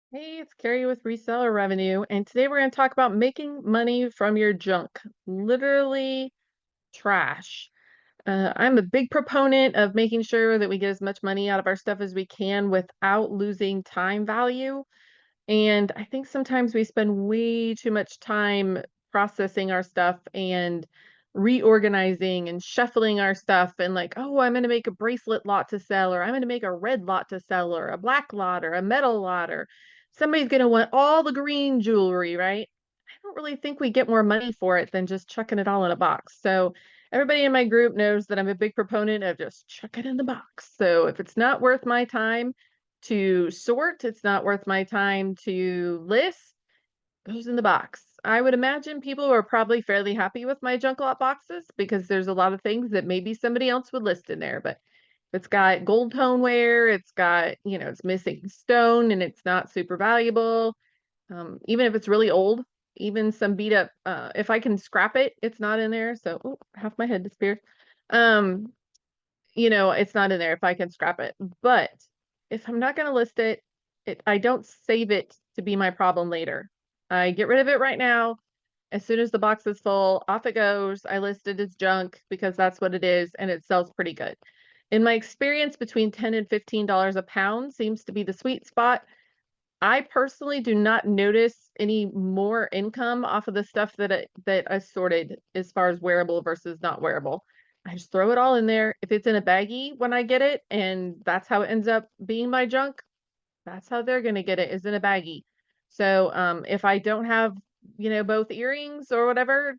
Hey, it's Carrie with Reseller Revenue, and today we're going to talk about making money from your junk, literally trash. I'm a big proponent of making sure that we get as much money out of our stuff as we can without losing time value. And I think sometimes we spend way too much time processing our stuff and reorganizing and shuffling our stuff and like, oh, I'm going to make a bracelet lot to sell, or I'm going to make a red lot to sell, or a black lot, or a metal lot, or somebody's going to want all the green jewelry, right? I don't really think we get more money for it than just chucking it all in a box. So everybody in my group knows that I'm a big proponent of just chuck it in the box. So if it's not worth my time to sort, it's not worth my time to list, goes in the box. I would imagine people are probably fairly happy with my junk lot boxes because there's a lot of things that maybe somebody else would list in there. But if it's got gold toneware, it's got, it's missing stone and it's not super valuable. Even if it's really old, even some beat up, if I can scrap it, it's not in there. So, oh, half my head disappeared. Um, it's not in there if I can scrap it. But if I'm not going to list it, I don't save it to be my problem later. I get rid of it right now. As soon as the box is full, off it goes. I list it as junk because that's what it is, and it sells pretty good. In my experience, between $10 and $15 a pound seems to be the sweet spot. I personally do not notice any more income off of the stuff that I sorted as far as wearable versus not wearable. I just throw it all in there. If it's in a baggie when I get it, and that's how it ends up being my junk, that's how they're gonna get it, is in a baggie. So if I don't have, both earrings or whatever,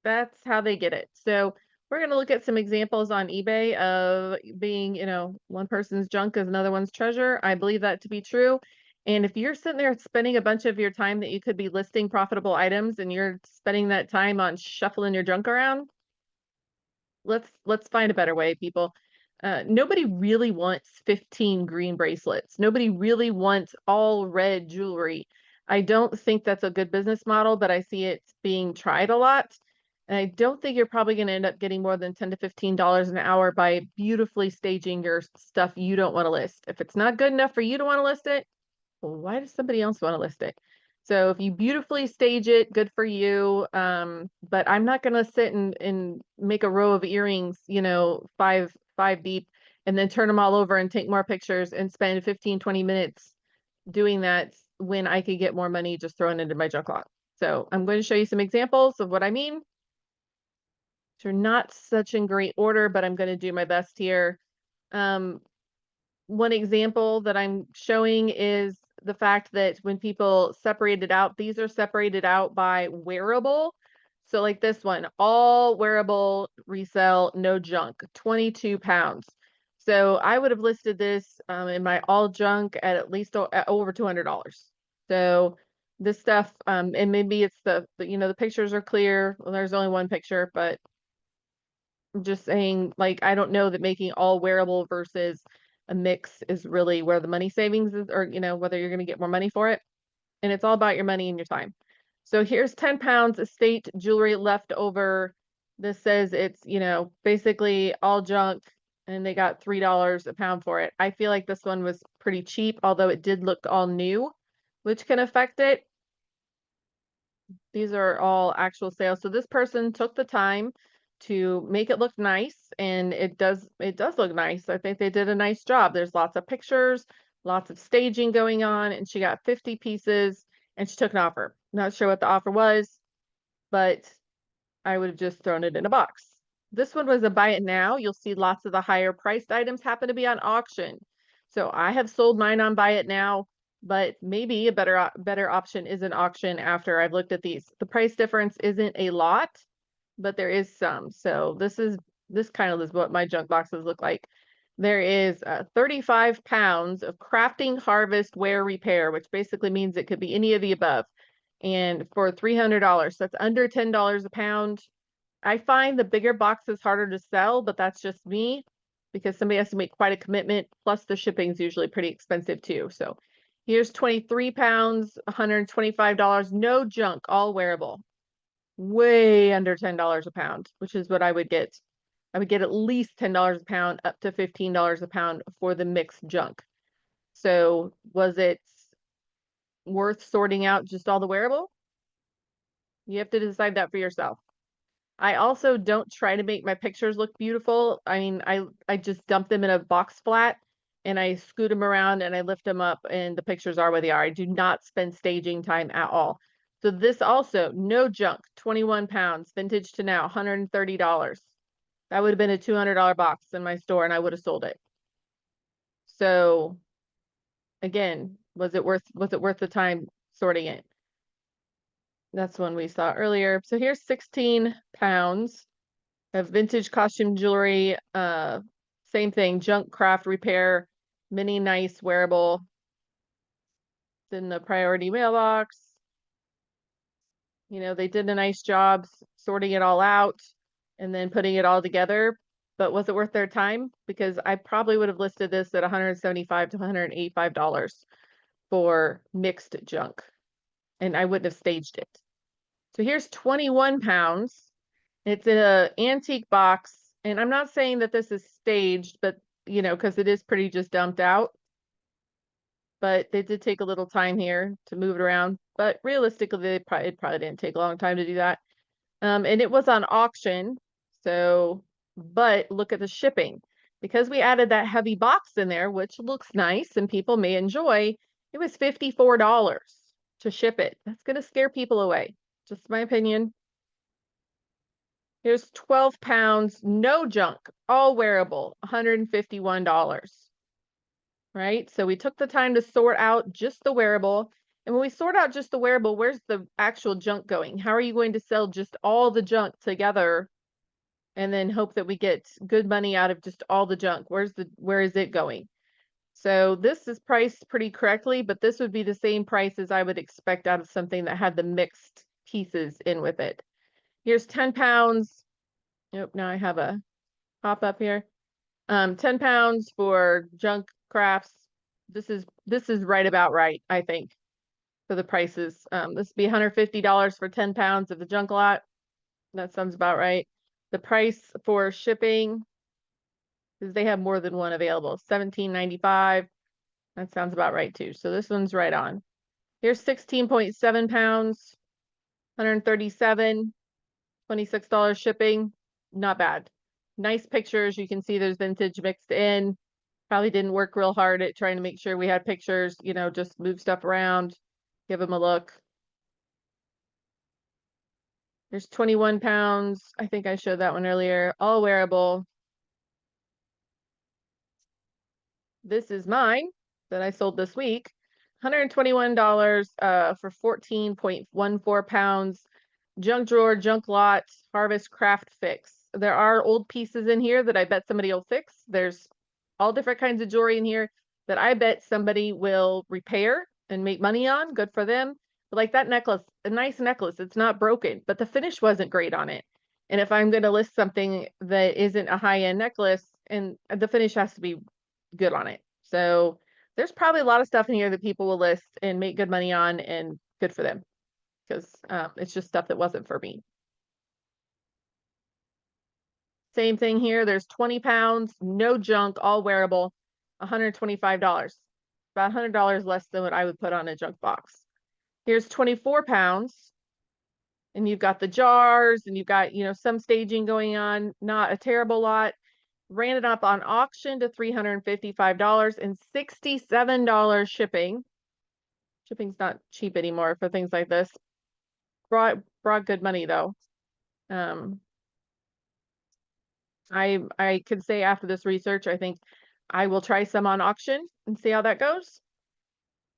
that's how they get it. So we're going to look at some examples on eBay of being, one person's junk is another one's treasure. I believe that to be true. And if you're sitting there spending a bunch of your time that you could be listing profitable items and you're spending that time on shuffling your junk around, let's find a better way, people. Nobody really wants 15 green bracelets. Nobody really wants all red jewelry. I don't think that's a good business model, but I see it being tried a lot. And I don't think you're probably going to end up getting more than $10 to $15 an hour by beautifully staging your stuff you don't want to list. If it's not good enough for you to want to list it, well, why does somebody else want to list it? So if you beautifully stage it, good for you. But I'm not gonna sit and make a row of earrings, five deep, and then turn them all over and take more pictures and spend 15, 20 minutes doing that when I could get more money just throwing it into my junk lot. So I'm going to show you some examples of what I mean. They're not such in great order, but I'm going to do my best here. Um, One example that I'm showing is the fact that when people separate it out, these are separated out by wearable. So like this one, all wearable resell, no junk, 22 pounds. So I would have listed this in my all junk at least over $200. So this stuff, and maybe it's the pictures are clear. Well, there's only one picture, but I'm just saying, like, I don't know that making all wearable versus a mix is really where the money savings is, or, whether you're going to get more money for it. And it's all about your money and your time. So here's 10 pounds estate jewelry left over. This says it's, basically all junk, and they got $3 a pound for it. I feel like this one was pretty cheap, although it did look all new, which can affect it. These are all actual sales. So this person took the time to make it look nice, and it does look nice. I think they did a nice job. There's lots of pictures, lots of staging going on, and she got 50 pieces and she took an offer. Not sure what the offer was, but I would have just thrown it in a box. This one was a buy it now. You'll see lots of the higher priced items happen to be on auction. So I have sold mine on buy it now, but maybe a better option is an auction after I've looked at these. The price difference isn't a lot, but there is some. So this kind of is what my junk boxes look like. There is 35 pounds of crafting harvest wear repair, which basically means it could be any of the above. And for $300, that's under $10 a pound. I find the bigger box is harder to sell, but that's just me because somebody has to make quite a commitment. Plus the shipping is usually pretty expensive too. So here's 23 pounds, $125, no junk, all wearable, way under $10 a pound, which is what I would get. I would get at least $10 a pound, up to $15 a pound for the mixed junk. So was it worth sorting out just all the wearable? You have to decide that for yourself. I also don't try to make my pictures look beautiful. I mean, I just dump them in a box flat and I scoot them around and I lift them up and the pictures are where they are. I do not spend staging time at all. So this also, no junk, 21 pounds, vintage to now, $130. That would have been a $200 box in my store and I would have sold it. So again, was it worth the time sorting it? That's one we saw earlier. So here's 16 pounds of vintage costume jewelry. Same thing, junk craft repair, mini nice wearable. It's in the priority mailbox. You know, they did a nice job sorting it all out and then putting it all together. But was it worth their time? Because I probably would have listed this at $175 to $185 for mixed junk. And I wouldn't have staged it. So here's 21 pounds. It's in an antique box. And I'm not saying that this is staged, but you know, because it is pretty just dumped out. But they did take a little time here to move it around. But realistically, it probably didn't take a long time to do that. And it was on auction. So, but look at the shipping. Because we added that heavy box in there, which looks nice and people may enjoy, it was $54 to ship it. That's going to scare people away. Just my opinion. Here's 12 pounds, no junk, all wearable, $151. Right? So we took the time to sort out just the wearable. And when we sort out just the wearable, where's the actual junk going? How are you going to sell just all the junk together and then hope that we get good money out of just all the junk? Where is it going? So this is priced pretty correctly, but this would be the same price as I would expect out of something that had the mixed pieces in with it. Here's 10 pounds. Nope, now I have a pop up here. 10 pounds for junk crafts. This is right about right, I think, for the prices. This would be $150 for 10 pounds of the junk lot. That sounds about right. The price for shipping, because they have more than one available, $17.95. That sounds about right too. So this one's right on. Here's 16.7 pounds, $137, $26 shipping. Not bad. Nice pictures. You can see there's vintage mixed in. Probably didn't work real hard at trying to make sure we had pictures, you know, just move stuff around, give them a look. There's 21 pounds. I think I showed that one earlier. All wearable. This is mine that I sold this week. $121 for 14.14 pounds. Junk drawer, junk lot, harvest craft fix. There are old pieces in here that I bet somebody will fix. There's all different kinds of jewelry in here that I bet somebody will repair and make money on. Good for them. But like that necklace, a nice necklace, it's not broken, but the finish wasn't great on it. And if I'm going to list something that isn't a high-end necklace, and the finish has to be good on it. So there's probably a lot of stuff in here that people will list and make good money on, and good for them, because it's just stuff that wasn't for me. Same thing here. There's 20 pounds, no junk, all wearable, $125. About $100 less than what I would put on a junk box. Here's 24 pounds. And you've got the jars and you've got, you know, some staging going on, not a terrible lot. Ran it up on auction to $355 and $67 shipping. Shipping's not cheap anymore for things like this. Brought good money though. I could say after this research, I think I will try some on auction and see how that goes.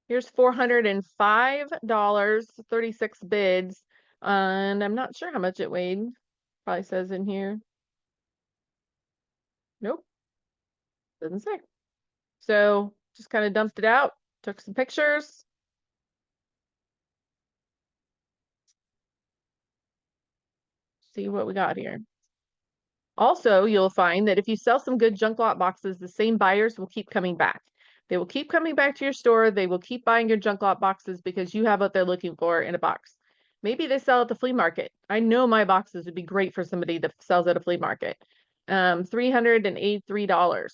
Here's $405, 36 bids, and I'm not sure how much it weighed. Probably says in here. Nope, doesn't say. So just kind of dumped it out, took some pictures. See what we got here. Also, you'll find that if you sell some good junk lot boxes, the same buyers will keep coming back. They will keep coming back to your store. They will keep buying your junk lot boxes because you have what they're looking for in a box. Maybe they sell at the flea market. I know my boxes would be great for somebody that sells at a flea market. $383.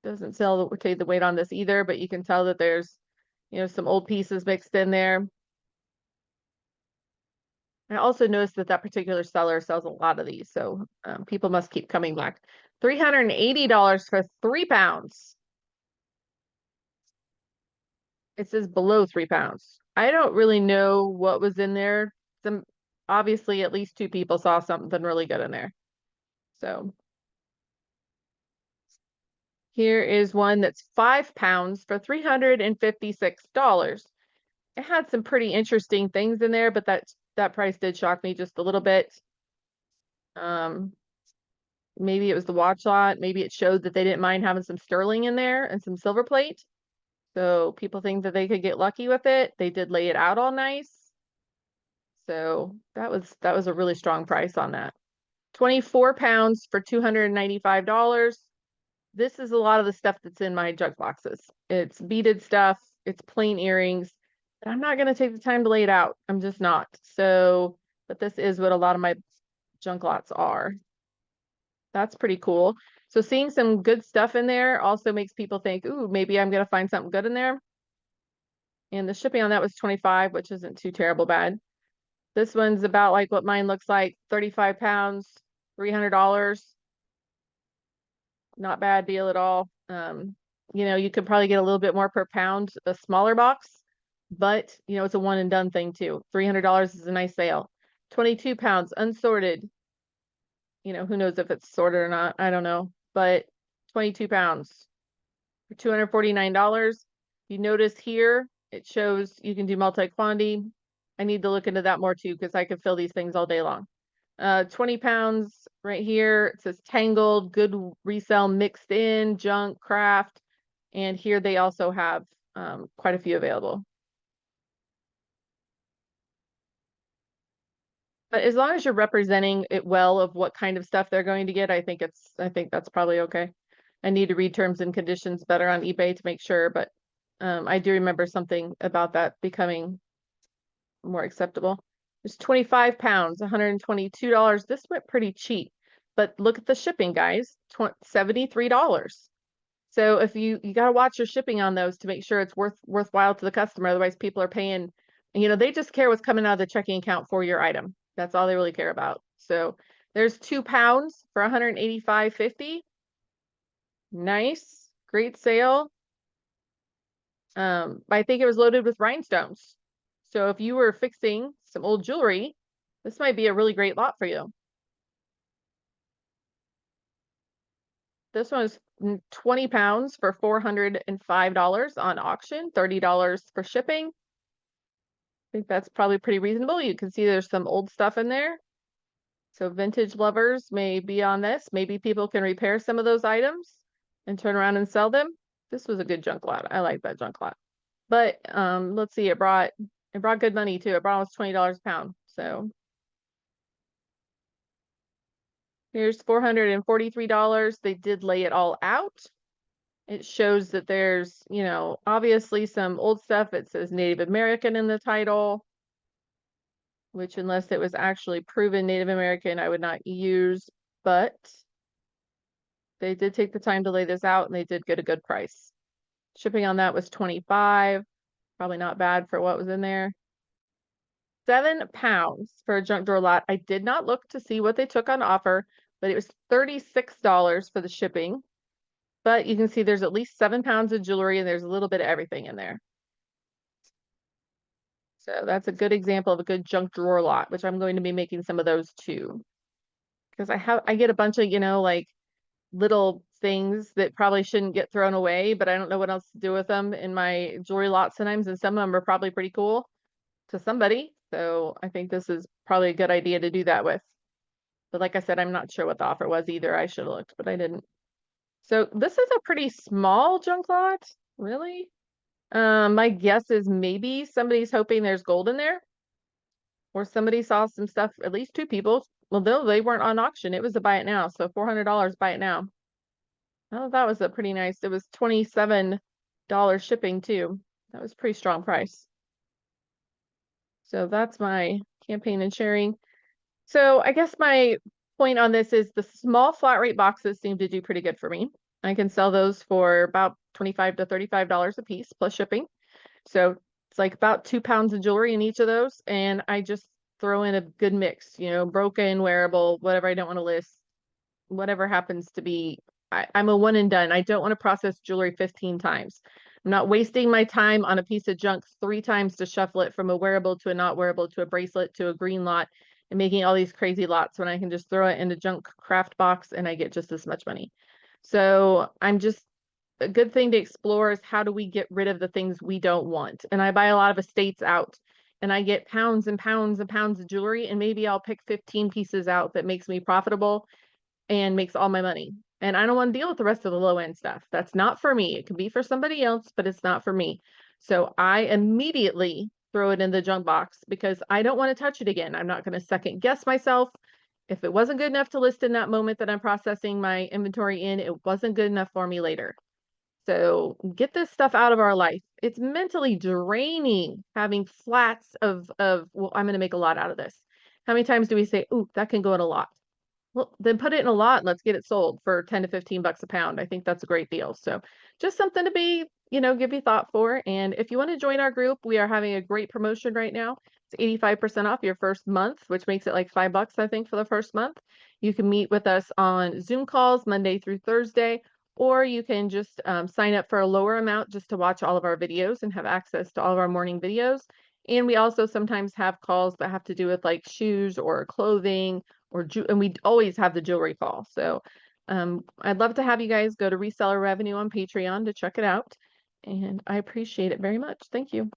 Doesn't sell the weight on this either, but you can tell that there's, some old pieces mixed in there. I also noticed that particular seller sells a lot of these, so people must keep coming back. $380 for 3 pounds. It says below 3 pounds. I don't really know what was in there. Obviously at least 2 people saw something really good in there. So here is one that's 5 pounds for $356. It had some pretty interesting things in there, but that price did shock me just a little bit. Maybe it was the watch lot. Maybe it showed that they didn't mind having some sterling in there and some silver plate. So people think that they could get lucky with it. They did lay it out all nice. So that was a really strong price on that. 24 pounds for $295. This is a lot of the stuff that's in my junk boxes. It's beaded stuff, it's plain earrings. I'm not going to take the time to lay it out. I'm just not. So, but this is what a lot of my junk lots are. That's pretty cool. So seeing some good stuff in there also makes people think, ooh, maybe I'm going to find something good in there. And the shipping on that was 25, which isn't too terrible bad. This one's about like what mine looks like, 35 pounds, $300. Not bad deal at all. You could probably get a little bit more per pound, a smaller box, but it's a one and done thing too. $300 is a nice sale. 22 pounds, unsorted. Who knows if it's sorted or not, I don't know, but 22 pounds for $249. You notice here, it shows you can do multi-quantity. I need to look into that more too, because I could fill these things all day long. 20 pounds right here. It says tangled, good resell, mixed in, junk, craft. And here they also have quite a few available. But as long as you're representing it well of what kind of stuff they're going to get, I think that's probably okay. I need to read terms and conditions better on eBay to make sure, but I do remember something about that becoming more acceptable. It's 25 pounds, $122. This went pretty cheap, but look at the shipping, guys, $73. So if you got to watch your shipping on those to make sure it's worthwhile to the customer. Otherwise, people are paying, they just care what's coming out of the checking account for your item. That's all they really care about. So there's 2 pounds for $185.50. Nice, great sale. I think it was loaded with rhinestones. So if you were fixing some old jewelry, this might be a really great lot for you. This one is 20 pounds for $405 on auction, $30 for shipping. I think that's probably pretty reasonable. You can see there's some old stuff in there. So vintage lovers may be on this. Maybe people can repair some of those items and turn around and sell them. This was a good junk lot. I like that junk lot. But let's see, it brought good money too. It brought almost $20 a pound. So here's $443. They did lay it all out. It shows that there's, obviously some old stuff. It says Native American in the title, which unless it was actually proven Native American, I would not use, but they did take the time to lay this out and they did get a good price. Shipping on that was 25, probably not bad for what was in there. 7 pounds for a junk drawer lot. I did not look to see what they took on offer, but it was $36 for the shipping. But you can see there's at least 7 pounds of jewelry and there's a little bit of everything in there. So that's a good example of a good junk drawer lot, which I'm going to be making some of those too. Because I get a bunch of, like little things that probably shouldn't get thrown away, but I don't know what else to do with them in my jewelry lot sometimes, and some of them are probably pretty cool to somebody. So I think this is probably a good idea to do that with. But like I said, I'm not sure what the offer was either. I should have looked, but I didn't. So this is a pretty small junk lot, really. My guess is maybe somebody's hoping there's gold in there, or somebody saw some stuff, at least 2 people. Well, they weren't on auction. It was a buy it now. So $400 buy it now. Oh, that was a pretty nice. It was $27 shipping too. That was a pretty strong price. So that's my campaign and sharing. So I guess my point on this is the small flat rate boxes seem to do pretty good for me. I can sell those for about $25 to $35 a piece plus shipping. So it's like about 2 pounds of jewelry in each of those. And I just throw in a good mix, broken, wearable, whatever I don't want to list, whatever happens to be. I'm a one and done. I don't want to process jewelry 15 times. I'm not wasting my time on a piece of junk 3 times to shuffle it from a wearable to a not wearable to a bracelet to a green lot and making all these crazy lots when I can just throw it in a junk craft box and I get just as much money. So a good thing to explore is how do we get rid of the things we don't want? And I buy a lot of estates out and I get pounds and pounds and pounds of jewelry, and maybe I'll pick 15 pieces out that makes me profitable and makes all my money. And I don't want to deal with the rest of the low end stuff. That's not for me. It can be for somebody else, but it's not for me. So I immediately throw it in the junk box because I don't want to touch it again. I'm not going to second guess myself. If it wasn't good enough to list in that moment that I'm processing my inventory in, it wasn't good enough for me later. So get this stuff out of our life. It's mentally draining having flats well, I'm going to make a lot out of this. How many times do we say, ooh, that can go in a lot? Well, then put it in a lot and let's get it sold for 10 to 15 bucks a pound. I think that's a great deal. So just something to be, give you thought for. And if you want to join our group, we are having a great promotion right now. It's 85% off your first month, which makes it like $5, I think, for the first month. You can meet with us on Zoom calls Monday through Thursday, or you can just sign up for a lower amount just to watch all of our videos and have access to all of our morning videos. And we also sometimes have calls that have to do with like shoes or clothing and we always have the jewelry call. So I'd love to have you guys go to Reseller Revenue on Patreon to check it out. And I appreciate it very much. Thank you.